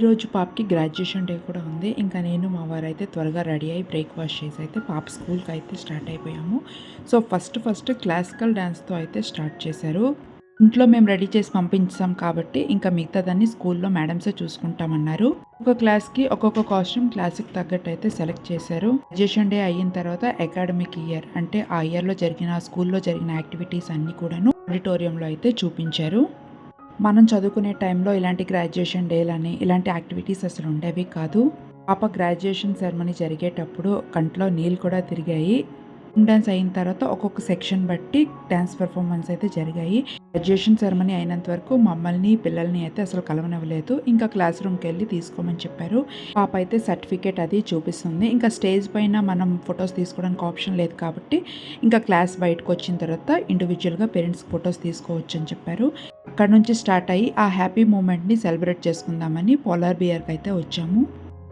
ఈరోజు పాపకి graduation day కూడా ఉంది. ఇంకా నేను మా వారైతే త్వరగా రెడీ అయ్యి బ్రేక్‌ఫాస్ట్ చేసి అయితే పాప స్కూల్‌కి అయితే స్టార్ట్ అయిపోయాము. సో, ఫస్ట్ క్లాసికల్ డాన్స్‌తో అయితే స్టార్ట్ చేశారు. ఇంట్లో మేము రెడీ చేసి పంపించాం కాబట్టి ఇంకా మిగతాదన్నీ స్కూల్‌లో మేడమ్సే చూసుకుంటామన్నారు. ఒక్కొక్క క్లాస్‌కి ఒక్కొక్క కాస్ట్యూమ్ క్లాస్‌కి తగ్గట్టు అయితే సెలెక్ట్ చేశారు. గ్రాడ్యుయేషన్ డే అయిన తర్వాత అకాడమిక్ ఇయర్ అంటే ఆ ఇయర్‌లో స్కూల్‌లో జరిగిన యాక్టివిటీస్ అన్నీ కూడాను ఆడిటోరియంలో అయితే చూపించారు. మనం చదువుకునే టైంలో ఇలాంటి గ్రాడ్యుయేషన్ డేలని, ఇలాంటి యాక్టివిటీస్ అసలు ఉండేవి కాదు. పాప గ్రాడ్యుయేషన్ సెరమనీ జరిగేటప్పుడు కంట్లో నీళ్ళు కూడా తిరిగాయి. డాన్స్ అయిన తర్వాత ఒక్కొక్క సెక్షన్ బట్టి డాన్స్ పెర్ఫార్మన్స్ అయితే జరిగాయి. గ్రాడ్యుయేషన్ సెరమనీ అయినంత వరకు మమ్మల్ని, పిల్లల్ని అయితే అసలు కలవనివ్వలేదు. ఇంకా క్లాస్ రూమ్‌కి వెళ్ళి తీసుకోమని చెప్పారు. పాప అయితే సర్టిఫికేట్ అది చూపిస్తుంది. ఇంకా స్టేజ్ పైన మనం ఫొటోస్ తీసుకోవడానికి ఆప్షన్ లేదు కాబట్టి ఇంకా క్లాస్ బయటకు వచ్చిన తర్వాత ఇండివిజువల్‌గా పేరెంట్స్ ఫొటోస్ తీసుకోవచ్చు అని చెప్పారు. అక్కడ నుంచి స్టార్ట్ అయ్యి ఆ హ్యాపీ మూమెంట్‌ని సెలబ్రేట్ చేసుకుందామని పోలార్ బియర్‌కి అయితే వచ్చాము.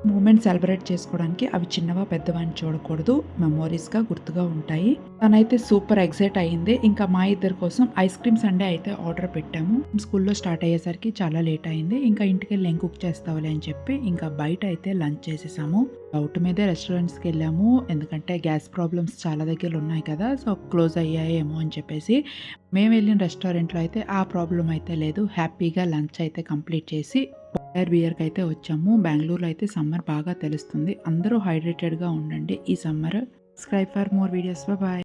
మూమెంట్ సెలబ్రేట్ చేసుకోవడానికి అవి చిన్నవా పెద్దవా అని చూడకూడదు. మెమోరీస్‌గా గుర్తుగా ఉంటాయి. తనైతే సూపర్ ఎక్సైట్ అయింది. ఇంకా మా ఇద్దరి కోసం ఐస్ క్రీమ్ సండే అయితే ఆర్డర్ పెట్టాము. స్కూల్‌లో స్టార్ట్ అయ్యేసరికి చాలా లేట్ అయింది. ఇంకా ఇంటికెళ్ళి ఏం కుక్ చేస్తావులే అని చెప్పి ఇంకా బయట అయితే లంచ్ చేసేసాము. డౌట్ మీదే రెస్టారెంట్స్‌కి వెళ్ళాము. ఎందుకంటే గ్యాస్ ప్రాబ్లమ్స్ చాలా దగ్గరలో ఉన్నాయి కదా! సో, క్లోజ్ అయ్యాయేమో అని చెప్పేసి. మేము వెళ్ళిన రెస్టారెంట్‌లో అయితే ఆ ప్రాబ్లమ్ అయితే లేదు. హ్యాపీగా లంచ్ అయితే కంప్లీట్ చేసి పోలార్ బియర్‌కి అయితే వచ్చాము. బెంగుళూరులో అయితే సమ్మర్ బాగా తెలుస్తుంది. అందరూ హైడ్రేటెడ్‌గా ఉండండి ఈ summer. Subscribe for more videos. Bye.